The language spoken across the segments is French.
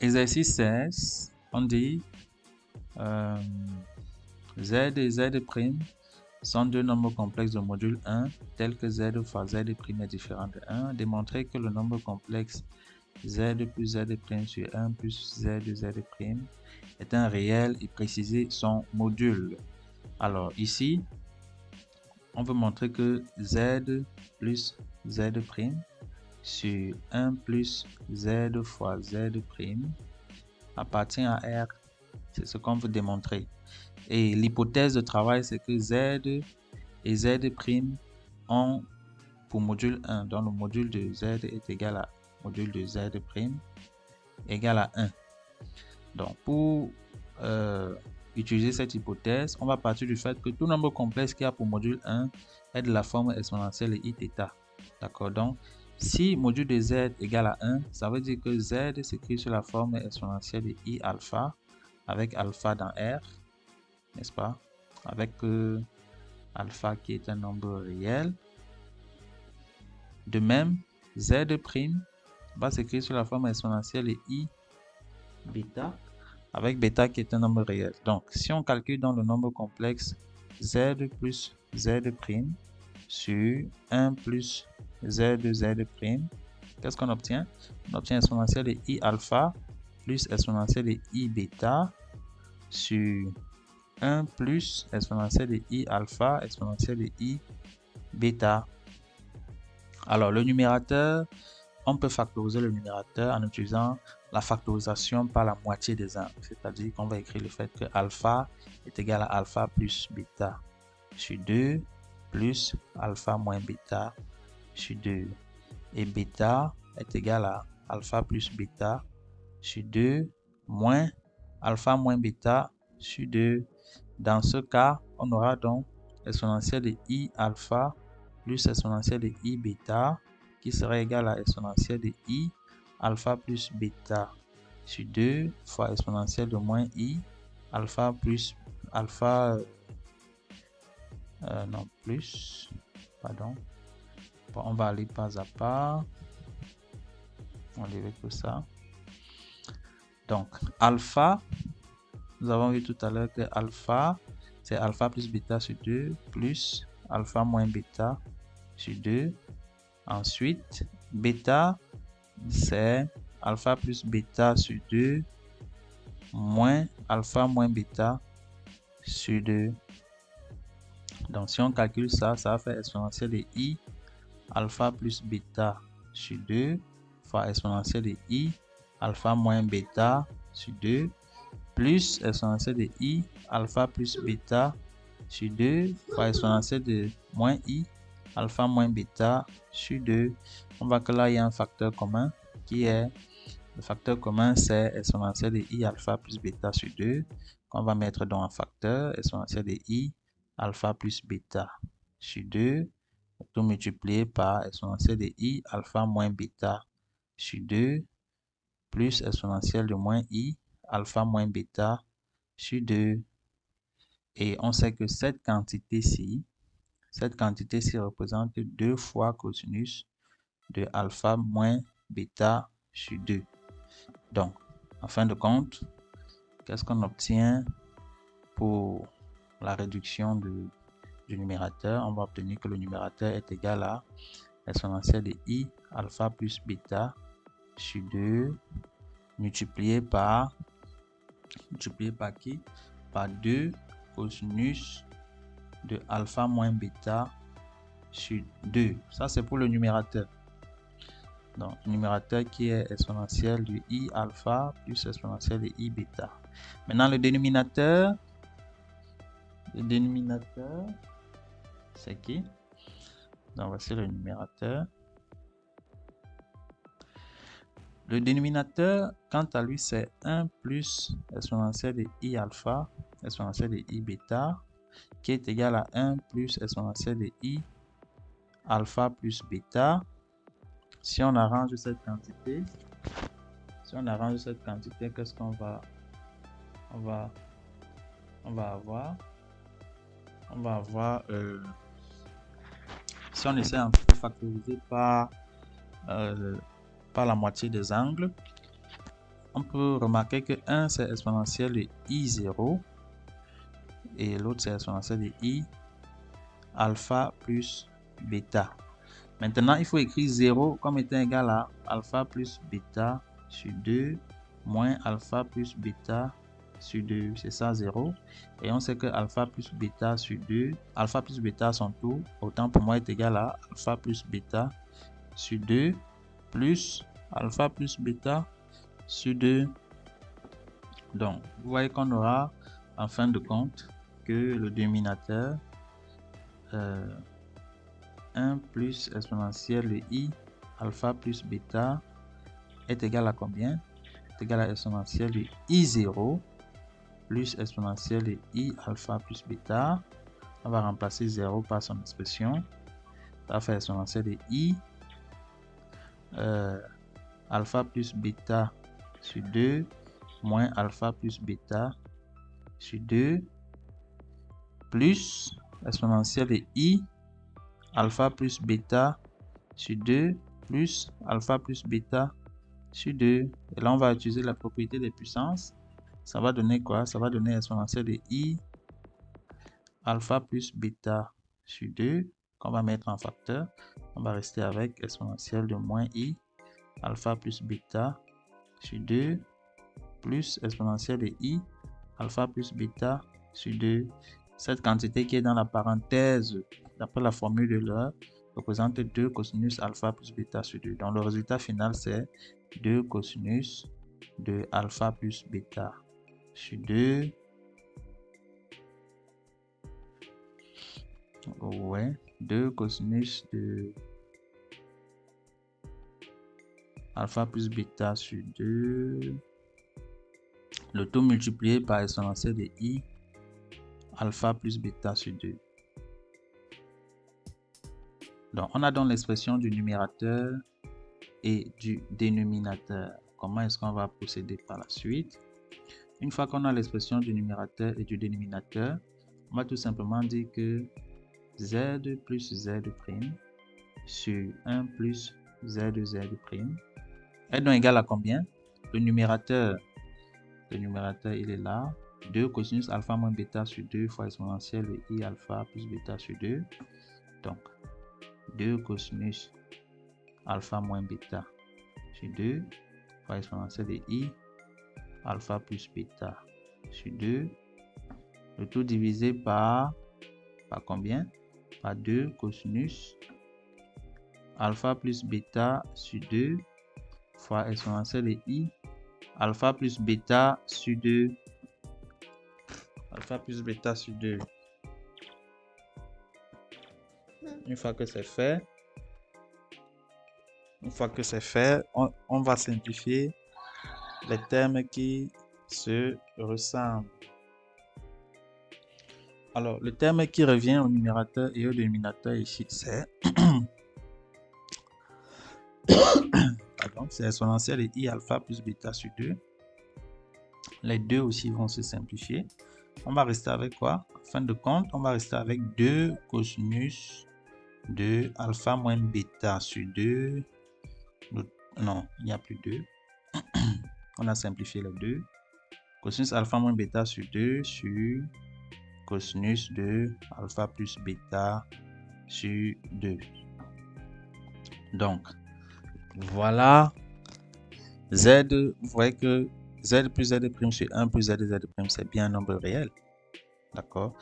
Exercice 16, on dit euh, Z et Z' sont deux nombres complexes de module 1 tels que Z fois Z' est différent de 1. Démontrer que le nombre complexe Z plus Z' sur 1 plus Z est un réel et préciser son module. Alors ici, on veut montrer que Z plus Z' sur 1 plus Z fois Z' appartient à R. C'est ce qu'on veut démontrer. Et l'hypothèse de travail, c'est que Z et Z' ont pour module 1, donc le module de Z est égal à module de Z' égal à 1. Donc, pour utiliser cette hypothèse, on va partir du fait que tout nombre complexe qui a pour module 1 est de la forme exponentielle iθ. D'accord? Donc, si module de Z égale à 1, ça veut dire que Z s'écrit sur la forme exponentielle de I alpha, avec alpha dans R, n'est-ce pas? Avec alpha qui est un nombre réel. De même, Z' va s'écrire sur la forme exponentielle de I bêta, avec bêta qui est un nombre réel. Donc, si on calcule dans le nombre complexe Z plus Z' sur 1 plus Z de Z', qu'est-ce qu'on obtient? On obtient exponentielle de I alpha plus exponentielle de I bêta sur 1 plus exponentielle de I alpha exponentielle de I bêta. Alors, le numérateur, on peut factoriser le numérateur en utilisant la factorisation par la moitié des angles. C'est-à-dire qu'on va écrire le fait que alpha est égal à alpha plus bêta sur 2 plus alpha moins bêta sur 2. Et bêta est égal à alpha plus bêta sur 2 moins alpha moins bêta sur 2. Dans ce cas, on aura donc exponentielle de I alpha plus exponentielle de I bêta qui serait égal à exponentielle de I alpha plus bêta sur 2 fois exponentielle de moins I alpha plus alpha non plus pardon. Bon, on va aller pas à pas. On dirait que ça. Donc alpha, nous avons vu tout à l'heure que alpha c'est alpha plus bêta sur 2 plus alpha moins bêta sur 2. Ensuite, bêta, c'est alpha plus bêta sur 2 moins alpha moins bêta sur 2. Donc, si on calcule ça, ça va faire exponentielle de I alpha plus bêta sur 2 fois exponentielle de I alpha moins bêta sur 2 plus exponentielle de I alpha plus bêta sur 2 fois exponentielle de moins I alpha moins bêta sur 2. On voit que là, il y a un facteur commun qui est, le facteur commun, c'est exponentielle de I alpha plus bêta sur 2, qu'on va mettre dans un facteur, exponentielle de I alpha plus bêta sur 2, tout multiplié par exponentielle de I alpha moins bêta sur 2, plus exponentielle de moins I alpha moins bêta sur 2. Et on sait que cette quantité-ci représente 2 fois cosinus de alpha moins bêta sur 2. Donc, en fin de compte, qu'est-ce qu'on obtient pour la réduction du numérateur? On va obtenir que le numérateur est égal à exponentielle de I alpha plus bêta sur 2 multiplié par qui? Par 2 cosinus de alpha moins bêta sur 2. Ça, c'est pour le numérateur. Donc, le numérateur qui est exponentielle de I alpha plus exponentielle de I bêta. Maintenant, le dénominateur, c'est qui? Donc, voici le numérateur. Le dénominateur, quant à lui, c'est 1 plus exponentielle de I alpha, exponentielle de I bêta, qui est égal à 1 plus exponentielle de I alpha plus bêta. Si on arrange cette quantité, qu'est-ce qu'on va avoir? On va avoir, si on essaie de factoriser par la moitié des angles, on peut remarquer que 1 c'est exponentielle de I0 et l'autre c'est exponentielle de I alpha plus bêta. Maintenant, il faut écrire 0 comme étant égal à alpha plus bêta sur 2 moins alpha plus bêta sur 2. C'est ça 0. Et on sait que alpha plus bêta sur 2, alpha plus bêta à son tour, autant pour moi est égal à alpha plus bêta sur 2 plus alpha plus bêta sur 2. Donc, vous voyez qu'on aura en fin de compte que le dénominateur 1 plus exponentielle de I alpha plus bêta est égal à combien? Est égal à exponentielle de I0 plus exponentielle de I alpha plus bêta. On va remplacer 0 par son expression. Ça va faire exponentielle de I alpha plus bêta sur 2 moins alpha plus bêta sur 2 plus exponentielle de I alpha plus bêta sur 2 plus alpha plus bêta sur 2. Et là, on va utiliser la propriété des puissances. Ça va donner quoi? Ça va donner exponentielle de I alpha plus bêta sur 2 qu'on va mettre en facteur. On va rester avec exponentielle de moins I alpha plus bêta sur 2 plus exponentielle de I alpha plus bêta sur 2. Cette quantité qui est dans la parenthèse, d'après la formule de l'heure, représente 2 cosinus alpha plus bêta sur 2. Donc le résultat final, c'est 2 cosinus de alpha plus bêta sur 2. Ouais, 2 cosinus de alpha plus bêta sur 2. Le tout multiplié par exponentielle de I alpha plus bêta sur 2. Donc, on a donc l'expression du numérateur et du dénominateur. Comment est-ce qu'on va procéder par la suite? Une fois qu'on a l'expression du numérateur et du dénominateur, on va tout simplement dire que z plus z' sur 1 plus z est donc égal à combien? Le numérateur, il est là. 2 cosinus alpha moins bêta sur 2 fois exponentielle de I alpha plus bêta sur 2. Donc, 2 cosinus alpha moins bêta sur 2 fois exponentielle de I alpha plus bêta sur 2. Le tout divisé par combien? Par 2 cosinus alpha plus bêta sur 2 fois exponentielle de I alpha plus bêta sur 2. Alpha plus bêta sur 2. Une fois que c'est fait, on va simplifier les termes qui se ressemblent. Alors, le terme qui revient au numérateur et au dénominateur ici, c'est c'est exponentielle de I alpha plus bêta sur 2. Les deux aussi vont se simplifier. On va rester avec quoi? En fin de compte, on va rester avec 2 cosinus de alpha moins bêta sur 2. Non, il n'y a plus 2. On a simplifié les deux. Cosinus alpha moins bêta sur 2 sur cosinus de alpha plus bêta sur 2. Donc, voilà z. Vous voyez que z plus z' sur 1 plus z' c'est bien un nombre réel. D'accord?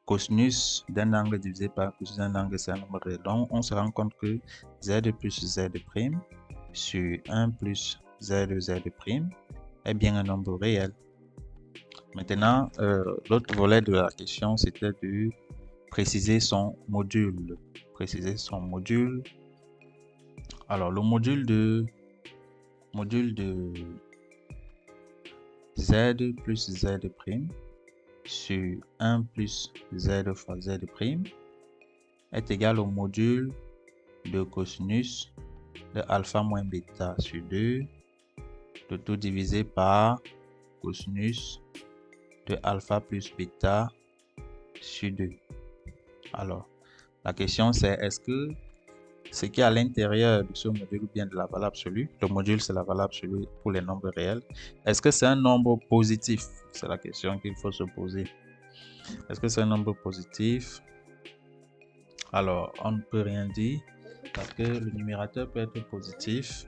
Cosinus d'un angle divisé par cosinus d'un angle, c'est un nombre réel. Donc, on se rend compte que z plus z' sur 1 plus z' est bien un nombre réel. Maintenant, l'autre volet de la question, c'était de préciser son module. Alors, le module de z plus z' sur 1 plus z fois z' est égal au module de cosinus de alpha moins bêta sur 2, le tout divisé par cosinus de alpha plus bêta sur 2. Alors, la question c'est, est-ce que ce qui est à l'intérieur de ce module ou bien de la valeur absolue. Le module, c'est la valeur absolue pour les nombres réels. Est-ce que c'est un nombre positif? C'est la question qu'il faut se poser. Est-ce que c'est un nombre positif? Alors, on ne peut rien dire parce que le numérateur peut être positif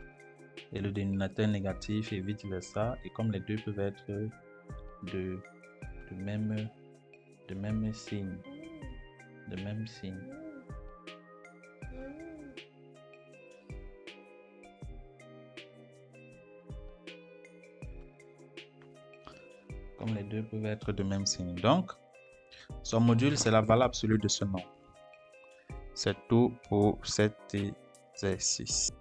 et le dénominateur négatif et vice versa. Et comme les deux peuvent être de même signe. De même signe. Comme les deux peuvent être de même signe. Donc, son module, c'est la valeur absolue de ce nombre. C'est tout pour cet exercice.